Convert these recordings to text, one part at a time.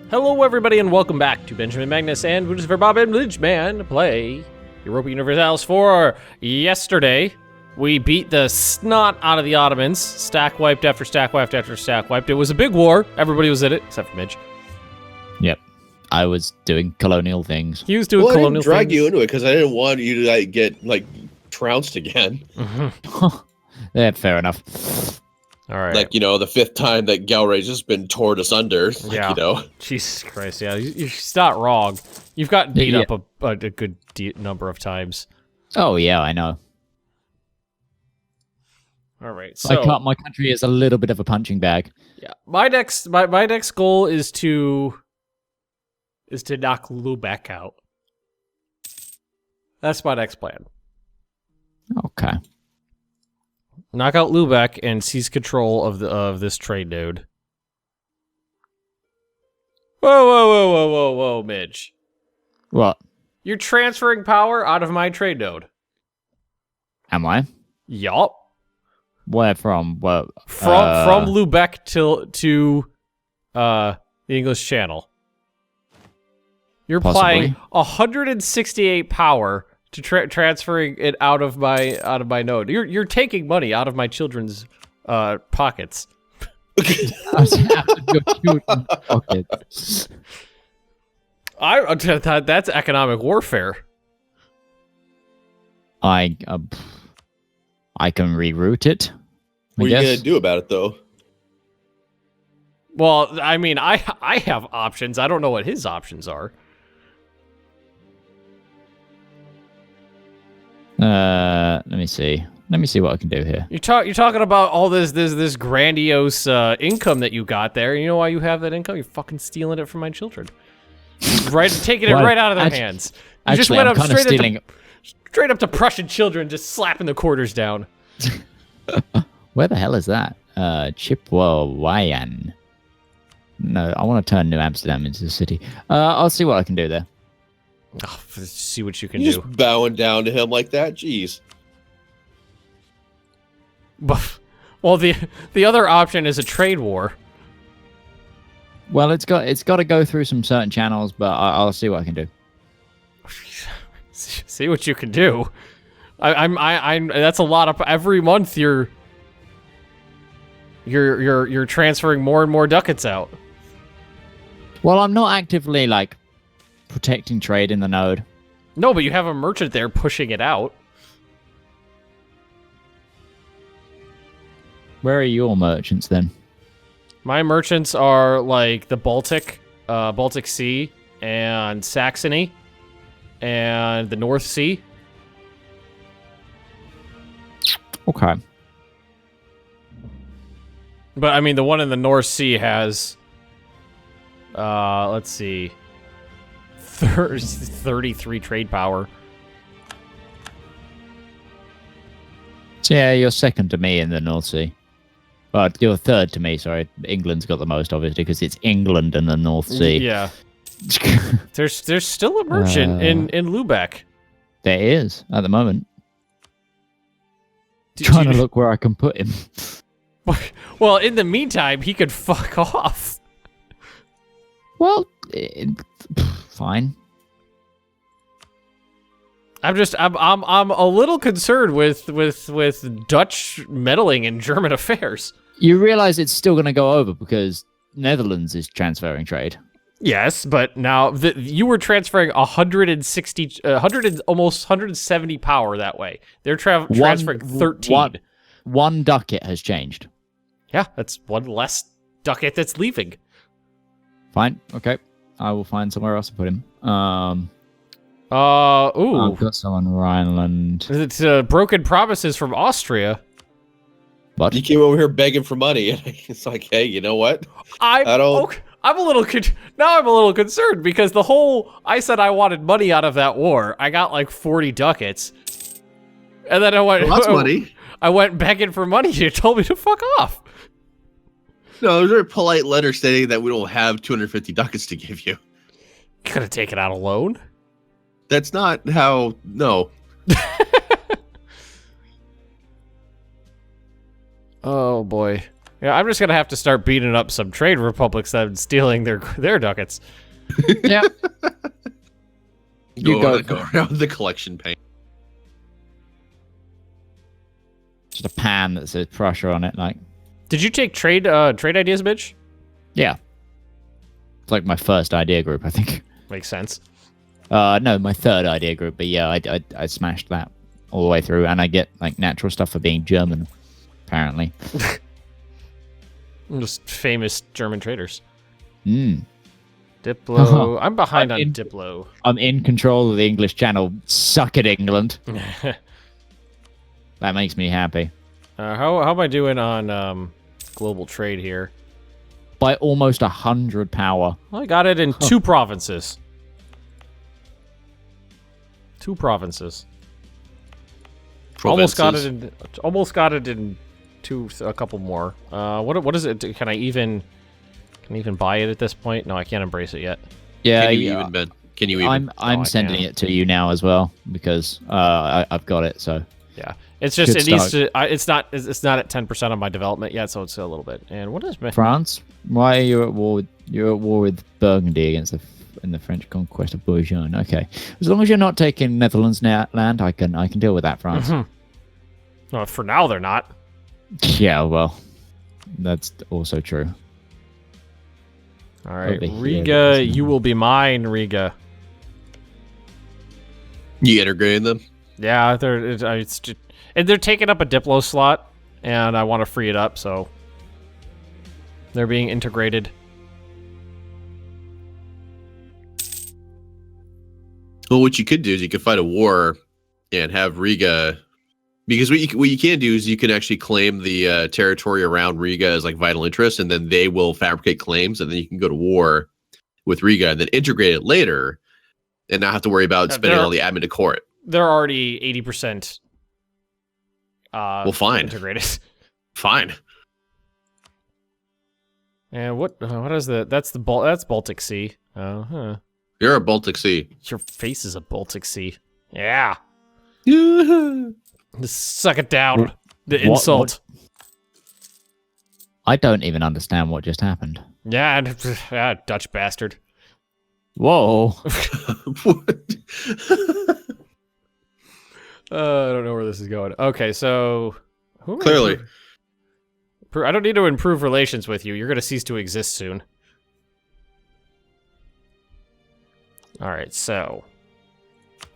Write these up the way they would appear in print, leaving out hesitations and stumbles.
Hello everybody and welcome back to Benjamin Magnus and Bundeswehr Bob and MidgeMan play Europa Universalis for yesterday. We beat the snot out of the Ottomans, stack wiped after stack wiped after stack wiped. It was a big war, everybody was in it, except for Midge. Yep, I was doing colonial things. He was doing colonial things. I didn't drag you into it because I didn't want you to get trounced again. Yeah, fair enough. All right. The fifth time that Gelre's just been torn asunder. Yeah. Jesus Christ, yeah. You're not wrong. You've gotten beat up a good number of times. Oh, yeah, I know. All right, so... My country is a little bit of a punching bag. Yeah. My next goal is to knock Lubeck out. That's my next plan. Okay. Knock out Lubeck and seize control of this trade node. Whoa, Midge. What? You're transferring power out of my trade node. Am I? Yup. Where from? Well, from Lubeck to the English Channel. You're possibly applying 168 power to transferring it out of my node. You're taking money out of my children's pockets. That's economic warfare. I can reroute it. What are you gonna do about it, though? Well, I mean, I have options. I don't know what his options are. Let me see. Let me see what I can do here. You're talking about all this grandiose income that you got there. You know why you have that income? You're fucking stealing it from my children. Taking it right out of their hands. You just went up straight up to Prussian children, just slapping the quarters down. Where the hell is that? Chippewayan. No, I want to turn New Amsterdam into a city. I'll see what I can do there. Oh, see what you can do. Just bowing down to him like that? Jeez. Well, the other option is a trade war. Well, it's got to go through some certain channels, but I'll see what I can do. See what you can do. I'm that's a lot of every month you're transferring more and more ducats out. Well, I'm not actively protecting trade in the node. No, but you have a merchant there pushing it out. Where are your merchants then? My merchants are the Baltic Sea and Saxony and the North Sea. Okay. But I mean the one in the North Sea has let's see, 33 trade power. So yeah, you're second to me in the North Sea. Well, you're third to me, sorry. England's got the most, obviously, because it's England and the North Sea. Yeah. There's still a merchant in Lubeck. There is, at the moment. Trying to look where I can put him. Well, in the meantime, he could fuck off. Well, fine. I'm a little concerned with Dutch meddling in German affairs. You realize it's still going to go over because Netherlands is transferring trade. Yes, but now you were transferring 160, almost 170 power that way. They're transferring 13. One ducat has changed. Yeah, that's one less ducat that's leaving. Fine. Okay. I will find somewhere else to put him. Ooh. I've got someone in Rhineland. It's broken promises from Austria. What? You came over here begging for money, and it's like, hey, you know what? I'm a little concerned because I said I wanted money out of that war. I got 40 ducats, and then I went. Well, that's money. I went begging for money. You told me to fuck off. No, there's a very polite letter stating that we don't have 250 ducats to give you. You could have taken out a loan. That's not how. No. Oh boy. Yeah, I'm just gonna have to start beating up some trade republics that are stealing their ducats. Yeah. Go around the collection pane. Just a pan that says Prussia on it, like. Did you take trade ideas, Midge? Yeah. It's like my first idea group, I think. Makes sense. No, my third idea group, but yeah, I smashed that all the way through, and I get like natural stuff for being German, apparently. Just famous German traders. Mm. Diplo. I'm behind on Diplo. I'm in control of the English Channel. Suck it, England. That makes me happy. How am I doing on global trade here? By almost 100 power. Well, I got it in 2 provinces. 2 provinces. Almost got it in a couple more. What is it? Can I even buy it at this point? No, I can't embrace it yet. Yeah, Can you even? I'm sending it to you now as well because I've got it. So yeah, it's just Good it needs start. to. It's not at 10% on my development yet, so it's a little bit. And what is France? Why are you at war? You're at war with Burgundy in the French conquest of Bourgogne. Okay, as long as you're not taking Netherlands land, I can deal with that, France. Well, for now they're not. Yeah, well, that's also true. All right, Over here, Riga, you will be mine, Riga. You integrating them? Yeah, they're taking up a Diplo slot, and I want to free it up, so they're being integrated. Well, what you could do is you could fight a war and have Riga, because what you can do is you can actually claim the territory around Riga as like vital interest, and then they will fabricate claims, and then you can go to war with Riga and then integrate it later, and not have to worry about spending all the admin to core it. They're already 80%. Well, fine. Integrated. Fine. And what is that's Baltic Sea. Huh. You're a Baltic Sea. Your face is a Baltic Sea. Yeah. Yeah. Just suck it down. The insult. I don't even understand what just happened. Yeah, Dutch bastard. Whoa. What? I don't know where this is going. Okay, so Clearly. I don't need to improve relations with you. You're going to cease to exist soon. All right, so.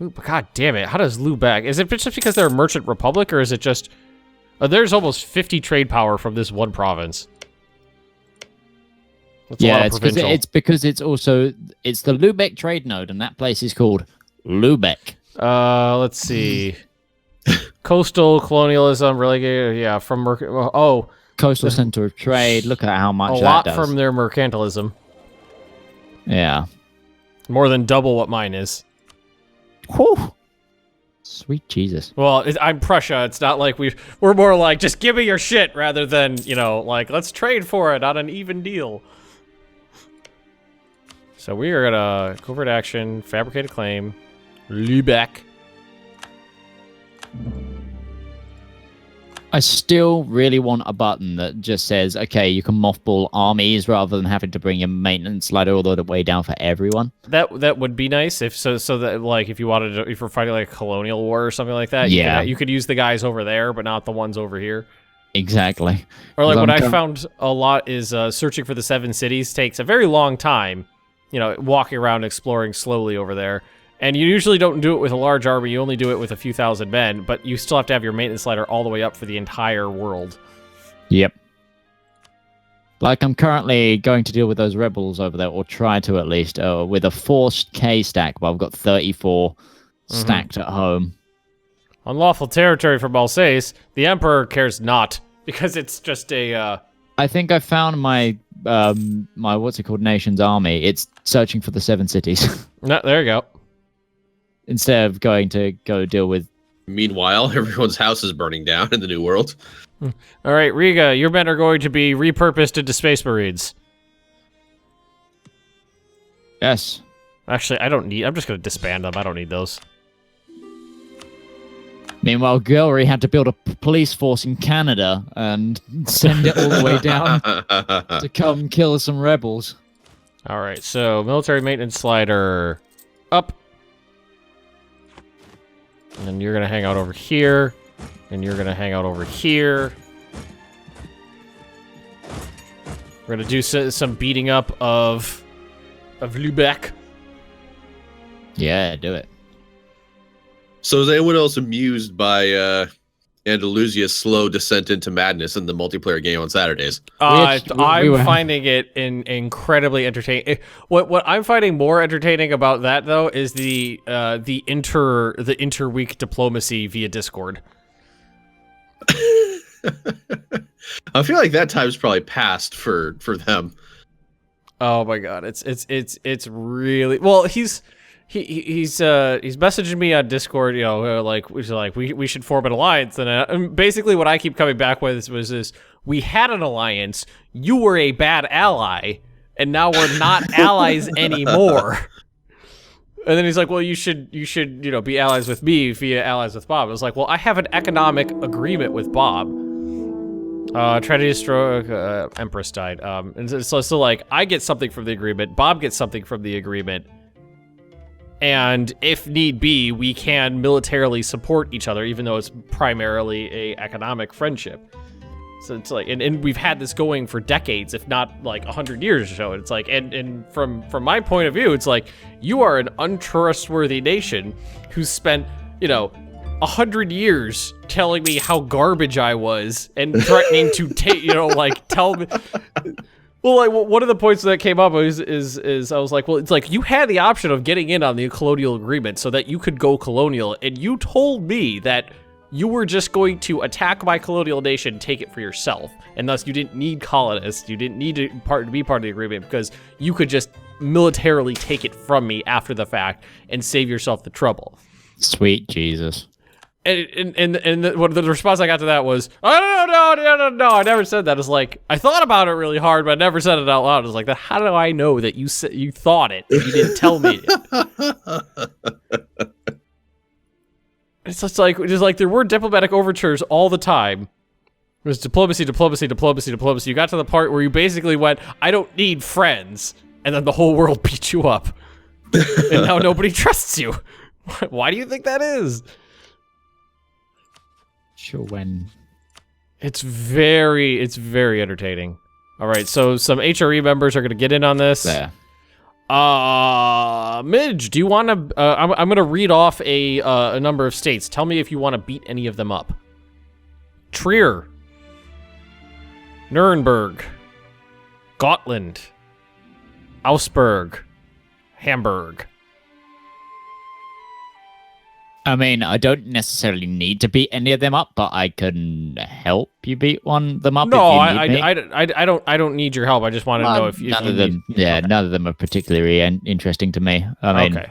Ooh, but God damn it. How does Lubeck... Is it just because they're a merchant republic, or is it just... there's almost 50 trade power from this one province. That's a lot of provincial. It's because it's also... It's the Lubeck trade node, and that place is called Lubeck. Let's see. Coastal colonialism, relegated... Yeah, from... Coastal center of trade. Look at how much a that lot does. from their mercantilism. Yeah. More than double what mine is. Whew. Sweet Jesus. Well, I'm Prussia. It's not like we're more like, just give me your shit rather than, like, let's trade for it on an even deal. So we are gonna covert action, fabricate a claim, Lübeck. I still really want a button that just says, okay, you can mothball armies rather than having to bring your maintenance ladder all the way down for everyone. That would be nice if so that like if you wanted to, if you're fighting like a colonial war or something like that, yeah, you could use the guys over there but not the ones over here. Exactly. Or like what I found a lot is searching for the 7 cities takes a very long time, walking around exploring slowly over there. And you usually don't do it with a large army, you only do it with a few thousand men, but you still have to have your maintenance ladder all the way up for the entire world. Yep. Like, I'm currently going to deal with those rebels over there, or try to at least, with a 4K stack, but I've got 34 stacked at home. Unlawful territory for Alsace, the Emperor cares not, because it's just a... I think I found my, my nation's army. It's searching for the 7 cities. No, there you go. Instead of going to go deal with... Meanwhile, everyone's house is burning down in the New World. All right, Riga, your men are going to be repurposed into Space Marines. Yes. Actually, I'm just going to disband them. I don't need those. Meanwhile, Gelre had to build a police force in Canada and send it all the way down to come kill some rebels. All right, so military maintenance slider up. And then you're going to hang out over here. And you're going to hang out over here. We're going to do some beating up of Lübeck. Yeah, do it. So is anyone else amused by Andalusia's slow descent into madness in the multiplayer game on Saturdays? I'm finding it incredibly entertaining. What I'm finding more entertaining about that though is the interweek diplomacy via Discord. I feel like that time's probably passed for them. Oh my god, it's really well. He's messaging me on Discord, you know, we should form an alliance, and basically what I keep coming back with was this: we had an alliance, you were a bad ally, and now we're not allies anymore. And then he's like, well, you should be allies with me via allies with Bob. I was like, well, I have an economic agreement with Bob. Try to destroy Empress died. And so like I get something from the agreement, Bob gets something from the agreement. And if need be, we can militarily support each other, even though it's primarily a economic friendship. So it's like, and we've had this going for decades, if not like 100 years or so. It's like, and from my point of view, it's like, you are an untrustworthy nation who spent, 100 years telling me how garbage I was and threatening to take, tell me. Well, like one of the points that came up is I was like, well, it's like you had the option of getting in on the colonial agreement so that you could go colonial, and you told me that you were just going to attack my colonial nation, take it for yourself, and thus you didn't need colonists, you didn't need to be part of the agreement because you could just militarily take it from me after the fact and save yourself the trouble. Sweet Jesus. And the response I got to that was, oh, no, I never said that. It's like, I thought about it really hard, but I never said it out loud. It's like, how do I know that you thought it if you didn't tell me it? It's just like there were diplomatic overtures all the time. It was diplomacy. You got to the part where you basically went, I don't need friends. And then the whole world beat you up. And now nobody trusts you. Why do you think that is? Sure, when. It's very entertaining. All right, so some HRE members are going to get in on this. There. Midge, do you want to? I'm going to read off a number of states. Tell me if you want to beat any of them up. Trier, Nuremberg, Gotland, Augsburg, Hamburg. I mean, I don't necessarily need to beat any of them up, but I can help you beat them up. No, if you need me. I don't need your help. I just want to know if none of them. Yeah, okay. None of them are particularly interesting to me. I mean, okay.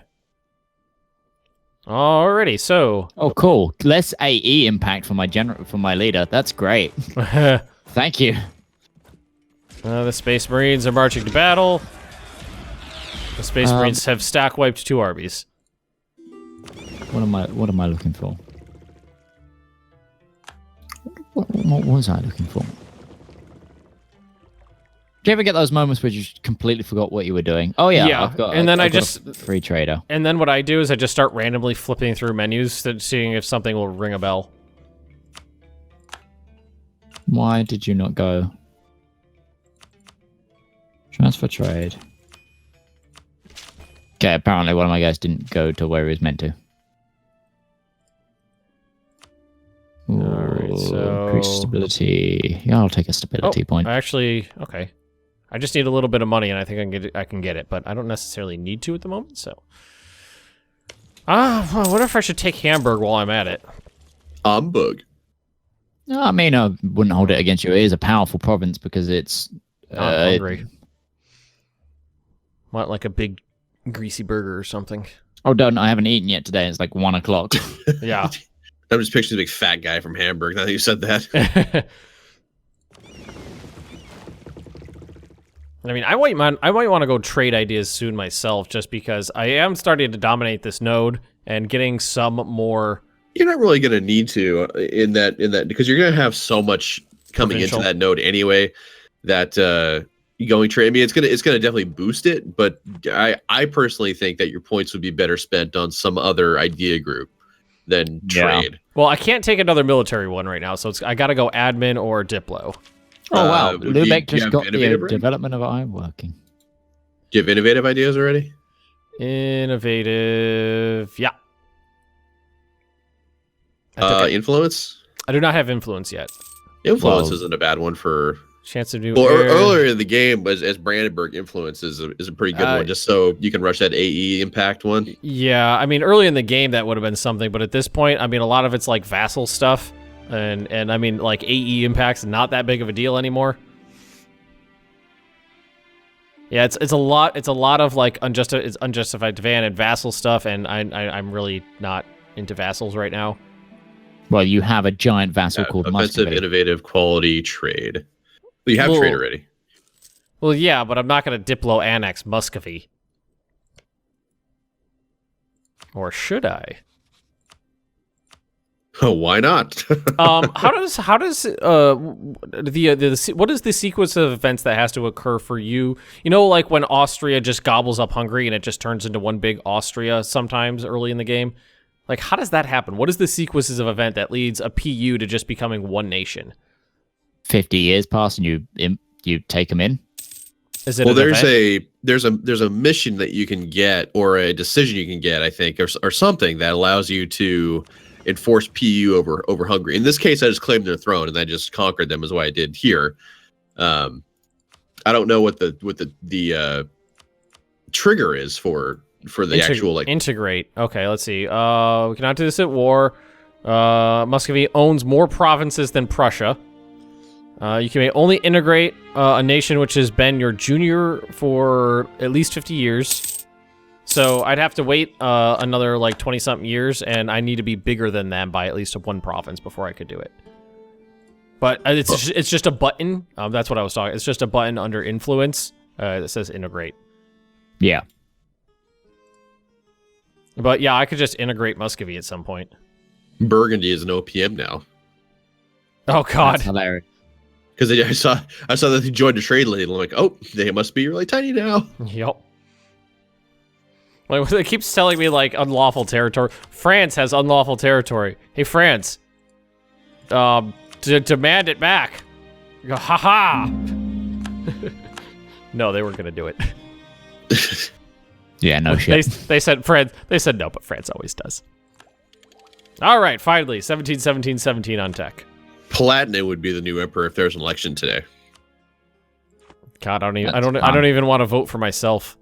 Alrighty, so. Oh, cool. Less AE impact for my leader. That's great. Thank you. The Space Marines are marching to battle. The Space Marines have stack wiped 2 armies. What am I looking for? What was I looking for? Do you ever get those moments where you completely forgot what you were doing? Oh yeah, I've got a free trader. And then what I do is I just start randomly flipping through menus, seeing if something will ring a bell. Why did you not go? Transfer trade. Okay, apparently one of my guys didn't go to where he was meant to. Alright, so... Increase stability. Yeah, I'll take a stability point. Okay. I just need a little bit of money, and I think I can get it, but I don't necessarily need to at the moment, so... I wonder if I should take Hamburg while I'm at it. Hamburg? No, I mean, I wouldn't hold it against you. It is a powerful province because it's... I'm hungry. Want like a big greasy burger or something. Oh, don't. I haven't eaten yet today. It's like 1 o'clock. Yeah. I'm just picturing the big fat guy from Hamburg now that you said that. I mean, I might want to go trade ideas soon myself, just because I am starting to dominate this node and getting some more You're not really going to need to in that because you're going to have so much coming Provincial. into that node anyway that going trade. I mean, it's gonna definitely boost it, but I personally think that your points would be better spent on some other idea group than trade. Well, I can't take another military one right now, so I got to go admin or Diplo. Oh wow, do you Lubeck just have got the innovative, right? development of iron working. Do you have innovative ideas already? Innovative, yeah. Influence. I do not have influence yet. Influence Well, isn't a bad one for. Chance of new Well, heir. earlier in the game, as Brandenburg influence is a pretty good one, just so you can rush that AE impact one. Yeah, I mean, early in the game that would have been something, but at this point, I mean, a lot of it's like vassal stuff, and I mean, like AE impact's not that big of a deal anymore. Yeah, it's a lot of like unjustified demand and vassal stuff, and I'm really not into vassals right now. Well, you have a giant vassal called Offensive, Muscovy. innovative, quality, trade. Well, you have trade already. Well, yeah, but I'm not going to Diplo annex Muscovy. Or should I? Oh, why not? How does what is the sequence of events that has to occur for you? You know, like when Austria just gobbles up Hungary and it just turns into one big Austria sometimes early in the game. Like, how does that happen? What is the sequences of event that leads a PU to just becoming one nation? 50 years pass and you take them in. Is it well, an there's event? a mission that you can get, or a decision you can get, I think, or something that allows you to enforce PU over Hungary. In this case, I just claimed their throne and I just conquered them, is what I did here. I don't know what the trigger is for the actual like integrate. Okay, let's see. We cannot do this at war. Muscovy owns more provinces than Prussia. You can only integrate a nation which has been your junior for at least 50 years. So I'd have to wait another like 20-something years, and I need to be bigger than them by at least one province before I could do it. But it's just a button. That's what I was talking. It's just a button under influence that says integrate. Yeah. But yeah, I could just integrate Muscovy at some point. Burgundy is an OPM now. Oh God. That's hilarious. Because I saw that they joined a trade lane. I'm like, oh, they must be really tiny now. Yep. Like, it keeps telling me, like, unlawful territory. France has unlawful territory. Hey, France. Demand it back. You go, ha-ha! No, they weren't going to do it. Yeah, no shit. They said France. They said no, but France always does. All right, finally, 17 on tech. Palatinate would be the new emperor if there's an election today. God, I don't even want to vote for myself.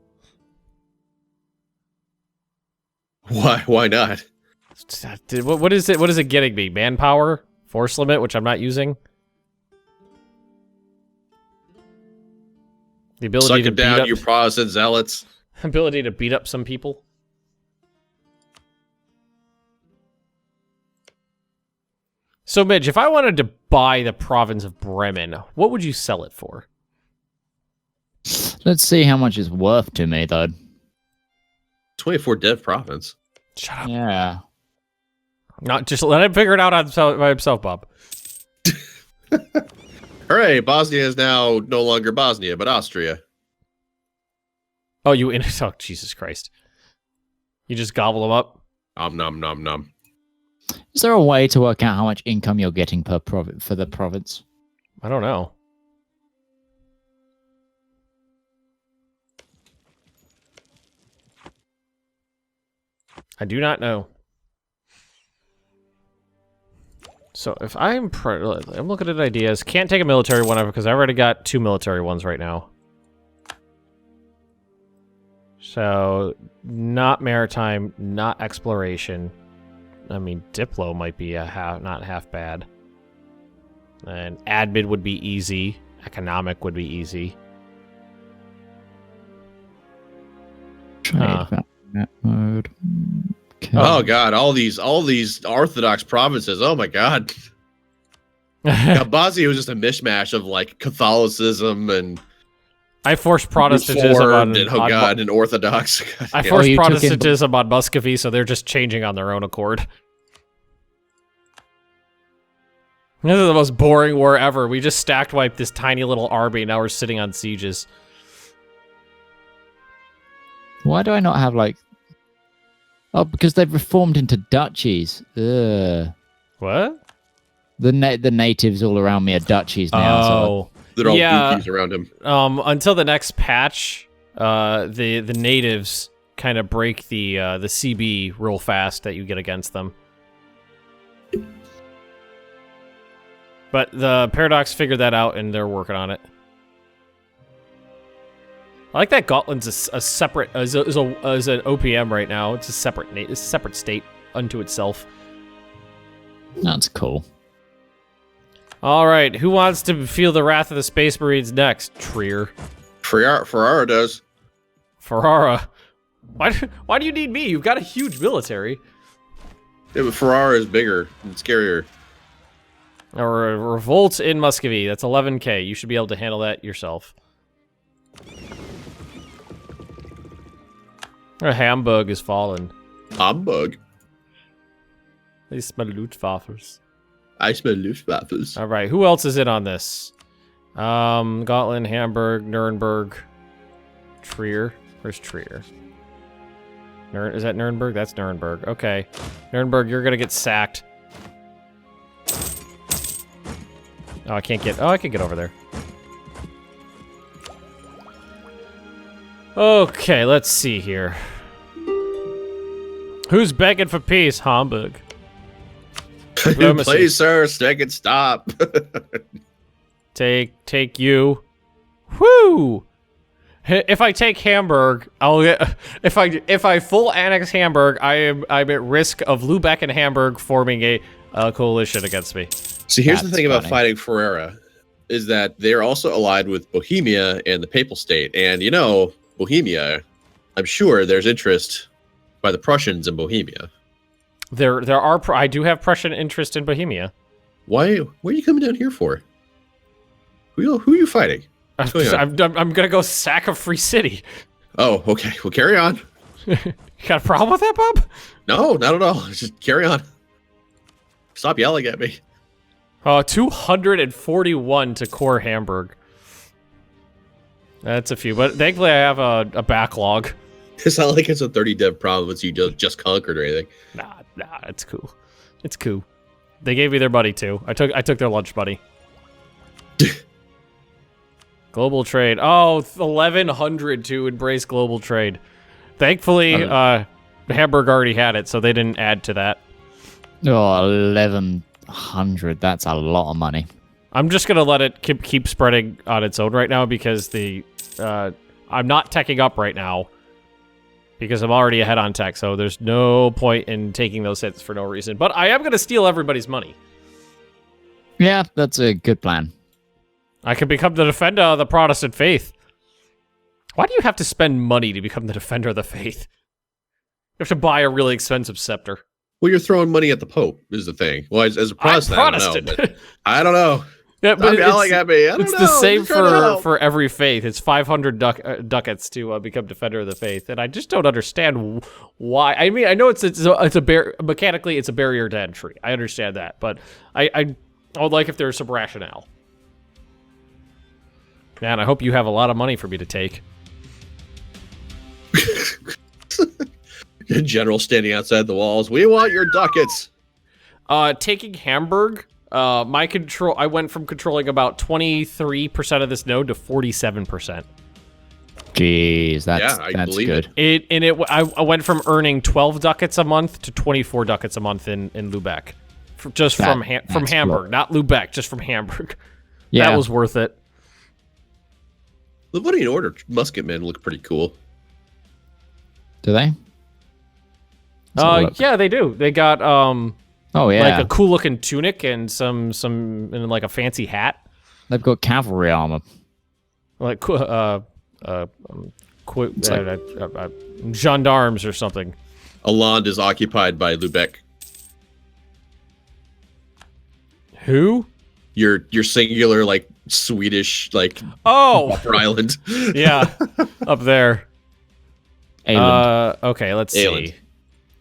Why not? What is it? What is it getting me? Manpower, force limit, which I'm not using. The ability Suck to it down, beat you up, Protestant zealots. ability to beat up some people. So, Midge, if I wanted to buy the province of Bremen, what would you sell it for? Let's see how much it's worth to me, though. 24 dev province. Shut up. Yeah. Not just let him figure it out by himself, Bob. All right, Bosnia is now no longer Bosnia, but Austria. Oh, oh, Jesus Christ. You just gobble them up? Nom nom. Is there a way to work out how much income you're getting per for the province? I don't know. I do not know. So if I'm looking at ideas, can't take a military one because I already got 2 military ones right now. So not maritime, not exploration. I mean, Diplo might be not half bad. And admin would be easy. Economic would be easy. Trade mode. Okay. Oh god, all these Orthodox provinces. Oh my god. Bosnia was just a mishmash of like Catholicism and I forced Protestantism and Orthodox. I forced Protestantism on Muscovy, so they're just changing on their own accord. This is the most boring war ever. We just stacked wiped this tiny little army, now we're sitting on sieges. Why do I not have, like... Oh, because they've reformed into duchies. Ugh. What? The natives all around me are duchies now. Oh. They're all dookies around him. Until the next patch, the natives kind of break the CB real fast that you get against them. But the Paradox figured that out, and they're working on it. I like that Gotland's a separate is an OPM right now. It's a separate state unto itself. That's cool. All right, who wants to feel the wrath of the Space Marines next? Trier. Ferrara does. Ferrara. Why do you need me? You've got a huge military. Yeah, but Ferrara is bigger and scarier. Or a revolt in Muscovy. That's 11k. You should be able to handle that yourself. Or Hamburg is fallen. Hamburg. They smell Luftwaffes. I smell Luftwaffes. All right, who else is in on this? Gotland, Hamburg, Nuremberg, Trier. Where's Trier? Is that Nuremberg? That's Nuremberg. Okay. Nuremberg, you're gonna get sacked. Oh, I can't get... Oh, I can get over there. Okay, let's see here. Who's begging for peace? Hamburg. Please, sir, stick and stop. Take you. Whoo! If I take Hamburg, I'll get. If I full annex Hamburg, I'm at risk of Lubeck and Hamburg forming a coalition against me. See, here's That's the thing about funny. fighting Ferrara, is that they're also allied with Bohemia and the Papal State, and you know, Bohemia, I'm sure there's interest by the Prussians in Bohemia. I do have Prussian interest in Bohemia. What are you coming down here for? Who are you fighting? What's going on? I'm gonna go sack a free city. Oh, okay. Well, carry on. You got a problem with that, Bob? No, not at all. Just carry on. Stop yelling at me. 241 to core Hamburg. That's a few, but thankfully I have a backlog. It's not like it's a 30 dev problem that you just conquered or anything. Nah, it's cool. It's cool. They gave me their money too. I took their lunch money. Global trade. Oh, 1,100 to embrace global trade. Thankfully, Hamburg already had it, so they didn't add to that. Oh, 1,100. That's a lot of money. I'm just gonna let it keep spreading on its own right now because I'm not teching up right now because I'm already ahead on tech. So there's no point in taking those hits for no reason. But I am gonna steal everybody's money. Yeah, that's a good plan. I can become the defender of the Protestant faith. Why do you have to spend money to become the defender of the faith? You have to buy a really expensive scepter. Well, you're throwing money at the Pope is the thing. Well, as a Protestant, I'm Protestant. I don't know. Yeah, but Stop yelling at me. I don't it's know. the same I'm trying to help. for every faith. It's 500 ducats to become defender of the faith, and I just don't understand why. I mean, I know it's mechanically it's a barrier to entry. I understand that, but I would like if there's some rationale. Man, I hope you have a lot of money for me to take. General standing outside the walls. We want your ducats. Taking Hamburg, I went from controlling about 23% of this node to 47%. Jeez, that's believe good. I went from earning 12 ducats a month to 24 ducats a month in Lubeck. From Hamburg, cool. not Lubeck, just from Hamburg. Yeah. That was worth it. The Livonian Order musketmen look pretty cool. Do they? Yeah, they do. They got Oh yeah, like a cool looking tunic and some and like a fancy hat. they've got cavalry armor. Like gendarmes or something. Alland is occupied by Lubeck. Who? Your singular like Swedish like Oh, island. yeah, up there. Ayland. Okay, let's see.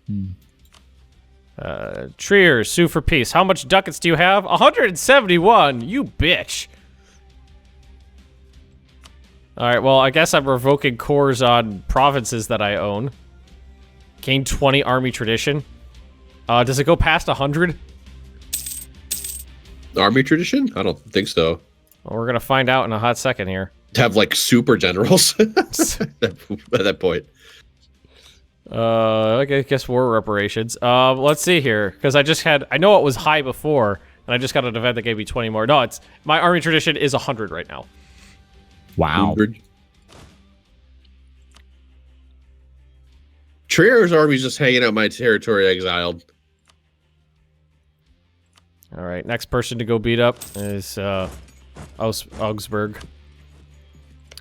Ayland. Trier, sue for peace. How much ducats do you have? 171. You bitch. All right, well, I guess I'm revoking cores on provinces that I own. Gain 20 army tradition. Does it go past 100? Army tradition? I don't think so. Well, we're gonna find out in a hot second here. To have like super generals at that point. I guess war reparations. Let's see here, because I know it was high before, and I just got an event that gave me 20 more. No, my army tradition is 100 right now. Wow. Trier's army's just hanging out my territory exiled. All right, next person to go beat up is Augsburg.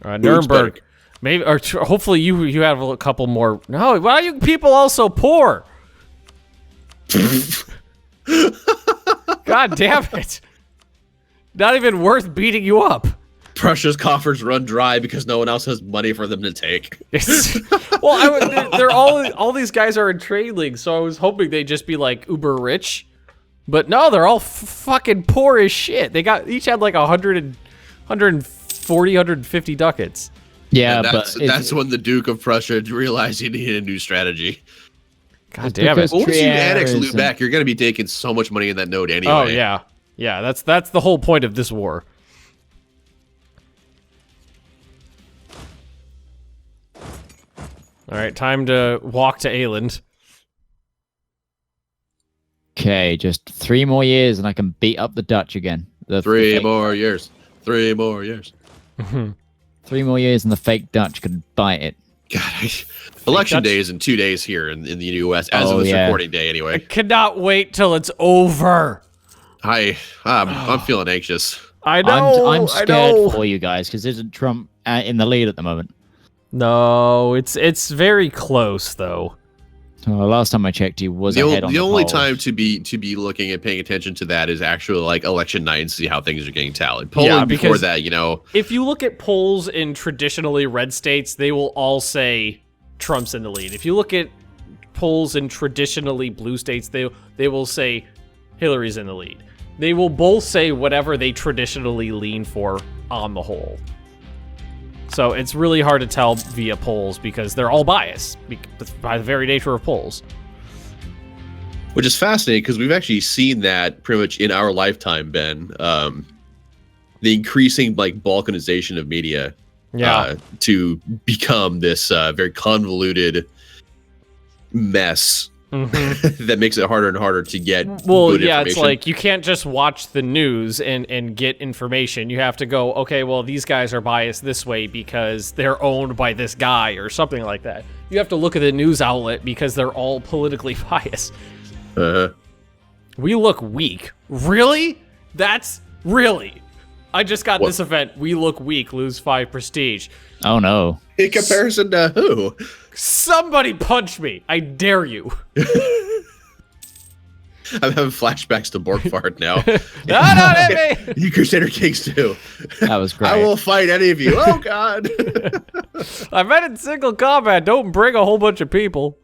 Nuremberg. Maybe, or hopefully you have a couple more. No, why are you people all so poor? God damn it. Not even worth beating you up. Prussia's coffers run dry because no one else has money for them to take. Well, they're all these guys are in trade leagues, so I was hoping they'd just be like uber rich. But no, they're all fucking poor as shit. They each had like 140, 150 ducats. Yeah, and but that's when the Duke of Prussia realized he needed a new strategy. God damn it! Once you annex Lubeck, you're going to be taking so much money in that node anyway. Oh yeah. That's the whole point of this war. All right, time to walk to Aland. Okay, just 3 more years and I can beat up the Dutch again. 3 more years. 3 more years. 3 more years and the fake Dutch could bite it. God, election day is in 2 days here in the U.S. as of this recording day, anyway. I cannot wait till it's over. I'm feeling anxious. I know. I'm scared for you guys because isn't Trump in the lead at the moment? No, it's very close though. Last time I checked, he was ahead on the only polls. time to be looking and paying attention to that is actually like election night and see how things are getting tallied. Polling before that, if you look at polls in traditionally red states, they will all say Trump's in the lead. If you look at polls in traditionally blue states, they will say Hillary's in the lead. They will both say whatever they traditionally lean for on the whole. So it's really hard to tell via polls because they're all biased by the very nature of polls. Which is fascinating because we've actually seen that pretty much in our lifetime, Ben. The increasing like balkanization of media to become this very convoluted mess that makes it harder and harder to get good information. It's like you can't just watch the news and get information. You have to go, okay, well, these guys are biased this way because they're owned by this guy or something like that. You have to look at the news outlet because they're all politically biased. We look weak. Really? That's really. I just got this event. We look weak, lose 5 prestige. Oh no. In comparison to who? Somebody punch me. I dare you. I'm having flashbacks to Borgfart now. No, not me. You Crusader Kings too. That was great. I will fight any of you. Oh God. I've been in single combat. Don't bring a whole bunch of people.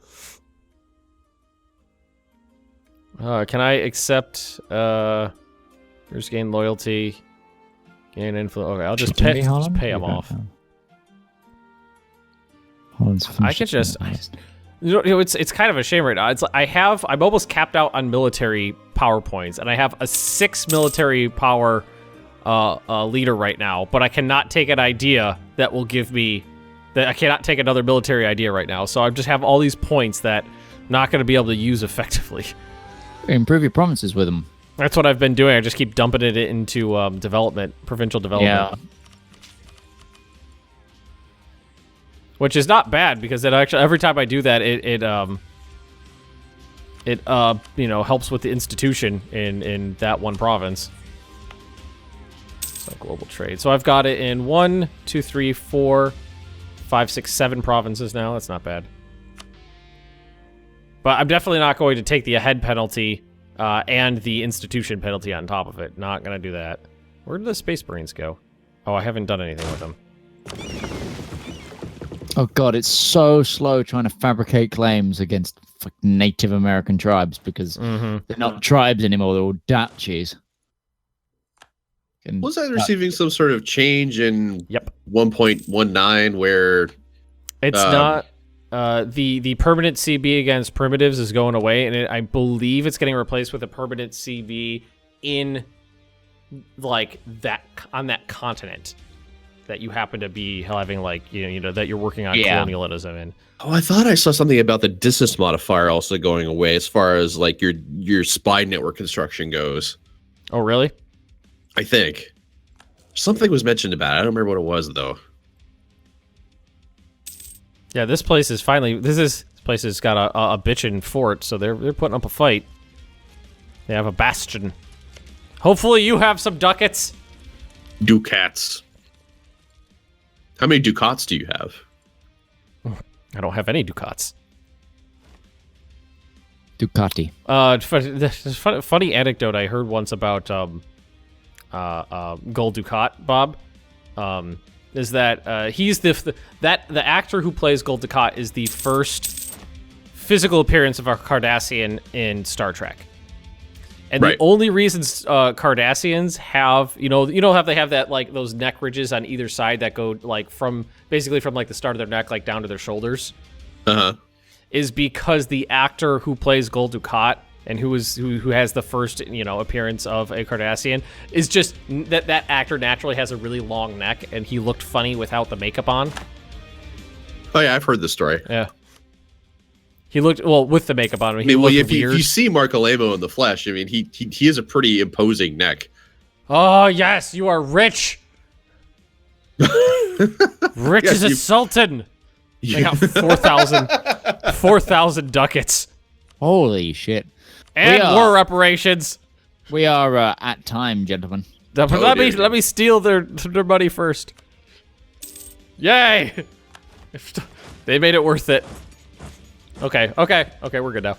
Can I accept? Here's gain loyalty, gain influence. Okay, I'll just pay them off. I can just, it's kind of a shame right now. It's I'm almost capped out on military power points, and I have a 6 military power leader right now, but I cannot take an idea that will give me that. I cannot take another military idea right now, so I just have all these points that I'm not going to be able to use effectively. Improve your provinces with them. That's what I've been doing. I just keep dumping it into provincial development. Yeah. Which is not bad because it actually every time I do that, it helps with the institution in that one province. So global trade. So I've got it in 1, 2, 3, 4, 5, 6, 7 provinces now. That's not bad. But I'm definitely not going to take the ahead penalty and the institution penalty on top of it. Not gonna do that. Where did the Space Marines go? Oh, I haven't done anything with them. Oh god, it's so slow trying to fabricate claims against like Native American tribes because they're not tribes anymore. They're all duchies. Was I receiving some sort of change in Yep. 1.19 where It's not the permanent CB against primitives is going away, and I believe it's getting replaced with a permanent CB in like that on that continent that you happen to be having, like you know that you're working on colonialism in. Oh, I thought I saw something about the distance modifier also going away as far as like your spy network construction goes. Oh, really? I think something was mentioned about it. I don't remember what it was though. Yeah, this place is finally. This place has got a bitchin' fort, so they're putting up a fight. They have a bastion. Hopefully, you have some ducats. Ducats. How many ducats do you have? I don't have any ducats. Ducati. Funny anecdote I heard once about Gold Ducat Bob. Is that he's the actor who plays Gold Ducat is the first physical appearance of a Cardassian in Star Trek, and the only reasons Cardassians have how they have that like those neck ridges on either side that go like from like the start of their neck like down to their shoulders, is because the actor who plays Gold Ducat and who has the first appearance of a Cardassian is just that actor naturally has a really long neck and he looked funny without the makeup on. Oh yeah, I've heard this story. Yeah, he looked with the makeup on. If you see Mark Alemo in the flesh, I mean he has a pretty imposing neck. Oh yes, you are rich. Rich as a sultan. I got 4,000 ducats. Holy shit. And war reparations. We are at time, gentlemen. Let me steal their money first. Yay! They made it worth it. Okay, we're good now.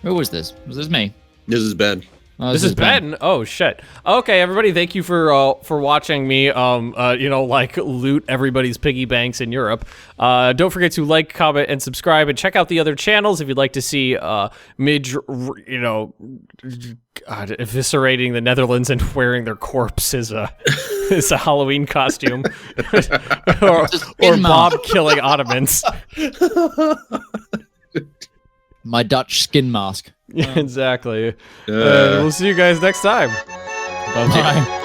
Who was this? Was this me? This is Ben. Oh, this is Ben. Oh shit. Okay, everybody, thank you for watching me loot everybody's piggy banks in Europe. Don't forget to like, comment, and subscribe, and check out the other channels if you'd like to see Midge, eviscerating the Netherlands and wearing their corpse as a Halloween costume, or Bob killing Ottomans. My Dutch skin mask. Yeah, exactly. We'll see you guys next time. Bye.